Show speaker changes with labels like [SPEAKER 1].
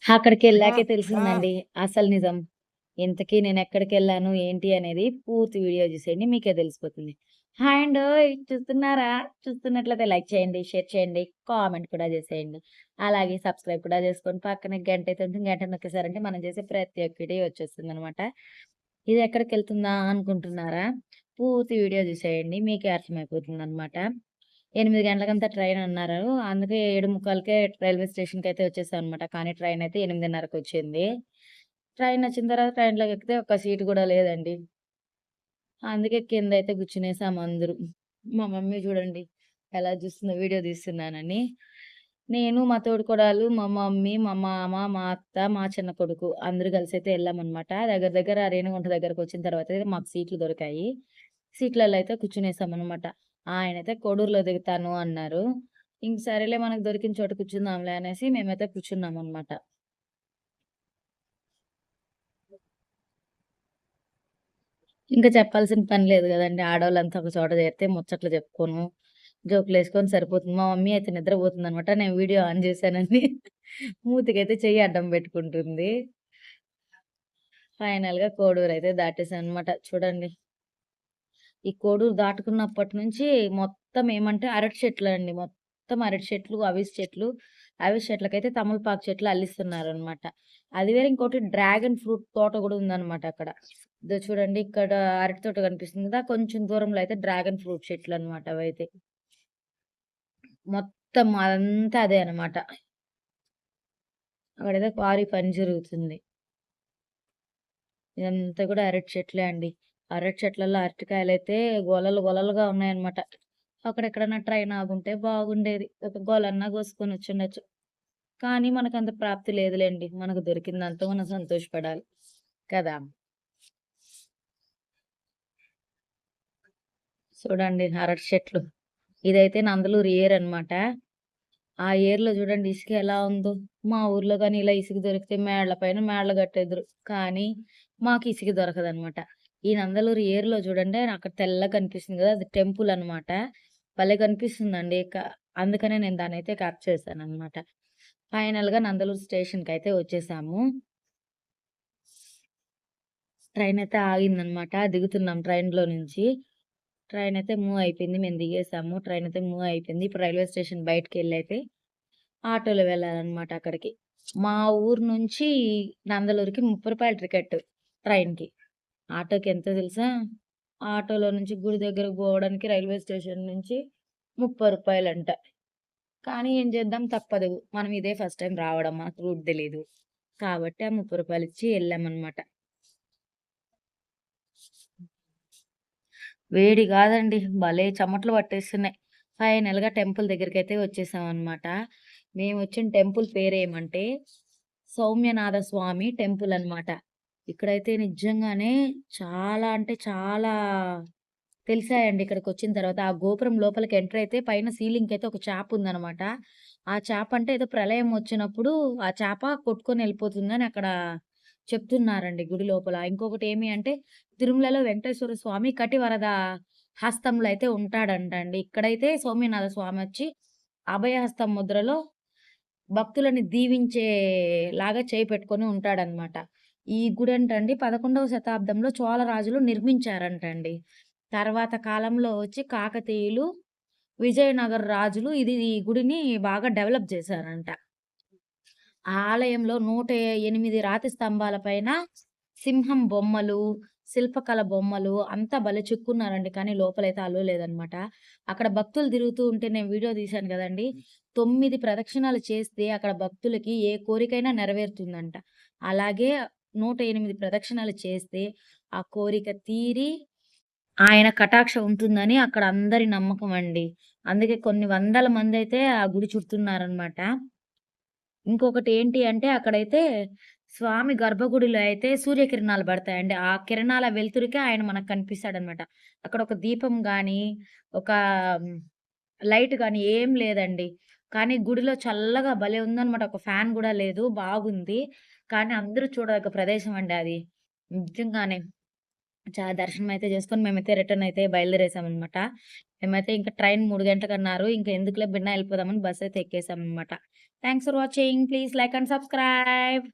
[SPEAKER 1] అక్కడికెళ్ళాకే తెలిసిందండి అసలు నిజం. ఇంతకీ నేనెక్కడికెళ్ళాను, ఏంటి అనేది పూర్తి వీడియో చూసేయండి. మీకే తెలిసిపోతుంది. హాయ్ అండోయ్! చూస్తున్నారా? చూస్తున్నట్లయితే లైక్ చేయండి, షేర్ చేయండి, కామెంట్ కూడా చేసేయండి. అలాగే సబ్స్క్రైబ్ కూడా చేసుకొని పక్కనే గంటైతే ఉంటుంది. గంట నొక్కేసారంటే మనం చేసే ప్రతి ఒక్క వీడియో వచ్చేస్తుందనమాట. ఇది ఎక్కడికెళ్తుందా అనుకుంటున్నారా? పూర్తి వీడియో చూసేయండి. మీకే అర్థమైపోతుందనమాట. 8 గంటలకంతా ట్రైన్ అన్నారు. అందుకే 7:45కే రైల్వే స్టేషన్‌కైతే వచ్చేసామనమాట. కానీ ట్రైనయితే 8:30కొచ్చింది. ట్రైనొచ్చిన తర్వాత ట్రైన్‌లోకి ఎక్కితే ఒక్క సీటు గూడా లేదండి. అందుకే కిందయితే కూర్చునేసాం అందరూ. మా మమ్మీ చూడండి ఎలా చూస్తుందో వీడియో తీస్తున్నానని. నేను, మా తోడికోడలు, మా మమ్మీ, మా మామ, మా అత్త, మా చిన్న కొడుకు అందరూ కలిసైతే ఎళ్ళామనమాట. దగ్గర దగ్గర రేణిగుంట దగ్గరకొచ్చిన తర్వాతయితే మాకు సీట్లు దొరికాయి. సీట్లలో అయితే కూర్చునేసామనమాట. ఆయనైతే కోడూరులో దిగుతాను అన్నారు. ఇంక సరేలే మనకు దొరికిన చోట కూర్చుందాంలే అనేసి మేమైతే కూర్చున్నామనమాట. ఇంక చెప్పాల్సిన పని లేదు గదండీ! ఆడోళ్ళంతా ఒక చోట చేరితే ముచ్చట్లు చెప్పుకోను, జోకులేసుకొని సరిపోతుంది. మా మమ్మీ అయితే నిద్రపోతుందనమాట. నేను వీడియో ఆన్ చేశానని మూతికైతే చెయ్యి అడ్డం పెట్టుకుంటుంది. ఫైనల్‌గా కోడూరైతే దాటేసామనమాట. చూడండి. ఈ కోడూరు దాటుకున్నప్పటి నుంచి మొత్తం ఏమంటే అరటి చెట్లండి. మొత్తం అరటి చెట్లు, అవిసె చెట్లు. అవిసె చెట్లకైతే తమలపాకు చెట్లు అల్లిస్తున్నారనమాట. అది వేరే ఇంకోటి డ్రాగన్ ఫ్రూట్ తోట గూడా ఉందనమాట అక్కడ. ఇదో చూడండి ఇక్కడ అరటి తోట కనిపిస్తుంది కదా! కొంచెం దూరంలో అయితే డ్రాగన్ ఫ్రూట్ చెట్లనమాట అవైతే. మొత్తం అదంతా అదే అనమాట. అక్కడేదో క్వారీ పని జరుగుతుంది. ఇదంతా కూడా అరటి చెట్లే అండి. అరటి చెట్లలో అరటికాయలైతే గొలలు గొలలుగా ఉన్నాయన్నమాట. అక్కడెక్కడన్నా ట్రైన్ ఆగుంటే బాగుండేది. ఒక గొలన్నా కోసుకొనొచ్చుండొచ్చు. కానీ మనకంత ప్రాప్తి లేదులెండి. మనకు దొరికిందాంతో మనం సంతోషపడాలి. కదా! చూడండి అరటి చెట్లు. ఇదైతే నందలూరు ఏరనమాట. ఆ ఏరులో చూడండి ఇసుక ఎలా ఉందో. మా ఊర్లో గాని ఇలా ఇసుక దొరికితే మేళ్ళ పైన మేళ్ళ కట్టేద్దురు. కానీ మాకు ఇసుక దొరకదనమాట. ఈ నందలూరు ఏరులో చూడండి అక్కడ తెల్లగా కనిపిస్తుంది కదా! అది టెంపుల్ అనమాట. భలే కనిపిస్తుందండి. అందుకనే నేను దాన్నయితే క్యాప్చర్ చేశాననమాట. ఫైనల్‌గా నందలూరు స్టేషన్‌కయితే వచ్చేసాము. ట్రైన్ అయితే ఆగిందనమాట. దిగుతున్నాం ట్రైన్‌లో నుంచి. ట్రైన్ అయితే మూవ్ అయిపోయింది. మేము దిగేసాము. ట్రైన్ అయితే మూవ్ అయిపోయింది. ఇప్పుడు రైల్వే స్టేషన్ బయటికెళ్ళైతే ఆటోలో వెళ్ళాలనమాట అక్కడికి. మా ఊరు నుంచి నందలూరుకి రూ. 30 టికెట్ ట్రైన్‌కి. ఆటోకి ఎంతో తెలుసా? ఆటోలో నుంచి గుడి దగ్గరకు పోవడానికి రైల్వే స్టేషన్ నుంచి రూ. 30 కానీ ఏం చేద్దాం తప్పదు. మనం ఇదే ఫస్ట్ టైమ్ రావడం. మనకు రూట్ తెలీదు. కాబట్టి ఆ రూ. 30 ఇచ్చి ఎళ్ళామనమాట. వేడి గాదండి. భలే చెమటలు పట్టేస్తున్నాయి. ఫైనల్‌గా టెంపుల్ దగ్గరికైతే వచ్చేసామనమాట. మేమొచ్చిన టెంపుల్ పేరేమంటే, సౌమ్యనాథ స్వామి టెంపుల్ అనమాట. ఇక్కడైతే నిజంగానే చాలా అంటే చాలా తెలిసాయండి ఇక్కడికొచ్చిన తర్వాత. ఆ గోపురం లోపలికి ఎంటర్ అయితే పైన సీలింగ్‌కైతే ఒక చాప ఉందనమాట. ఆ చాప అంటే ఏదో ప్రళయం వచ్చినప్పుడు ఆ చాప కొట్టుకొని ఎళ్ళిపోతుందని అక్కడ చెప్తున్నారండి గుడి లోపల. ఇంకొకటి ఏమి అంటే తిరుమలలో వెంకటేశ్వర స్వామి కటివరద హస్తంలో అయితే ఉంటాడంట అండి. ఇక్కడైతే సౌమ్యనాథ స్వామొచ్చి అభయహస్తం ముద్రలో భక్తులని దీవించేలాగా చేయి పెట్టుకొని ఉంటాడనమాట. ఈ గుడంటండి 11వ శతాబ్దంలో చోళ రాజులు నిర్మించారంటండి. తర్వాత కాలంలో వచ్చి కాకతీయులు, విజయనగర రాజులు ఈ గుడిని బాగా డెవలప్ చేశారంట. ఆ ఆలయంలో 108 రాతి స్తంభాల పైన సింహం బొమ్మలు, శిల్పకళ బొమ్మలు అంతా భలే చెక్కున్నారండి. కానీ లోపలైతే అలో లేదనమాట. అక్కడ భక్తులు తిరుగుతూ ఉంటే నేను వీడియో తీశాను గదండీ! 9 ప్రదక్షిణాలు చేస్తే అక్కడ భక్తులకి ఏ కోరికైనా నెరవేరుతుందంట. అలాగే 108 ప్రదక్షిణాలు చేస్తే ఆ కోరిక తీరి ఆయన కటాక్షం ఉంటుందని అక్కడ అందరి నమ్మకం అండి. అందుకే కొన్ని వందల మందైతే ఆ గుడి చుడుతున్నారనమాట. ఇంకొకటి ఏంటి అంటే అక్కడైతే స్వామి గర్భగుడిలో అయితే సూర్యకిరణాలు పడతాయండి. ఆ కిరణాల వెలుతురికే ఆయన మనకు కనిపిస్తాడనమాట. అక్కడ ఒక దీపం గాని, ఒక హ్మ్, లైట్ గాని ఏం లేదండి. కానీ గుడిలో చల్లగా భలే ఉందనమాట. ఒక ఫ్యాన్ గూడా లేదు. బాగుంది. కానీ అందరూ చూడదగ్గ ప్రదేశం అండి అది. నిజంగానే. దర్శనం అయితే చేసుకొని మేమైతే రిటర్న్ అయితే బయలుదేరేసామనమాట. మేమైతే ఇంక ట్రైన్ 3 గంటలకన్నారు. ఇంక ఎందుకులే బిన్న ఎళ్ళిపోదామని బస్ అయితే ఎక్కేసామనమాట. Thanks for watching. Please like and subscribe.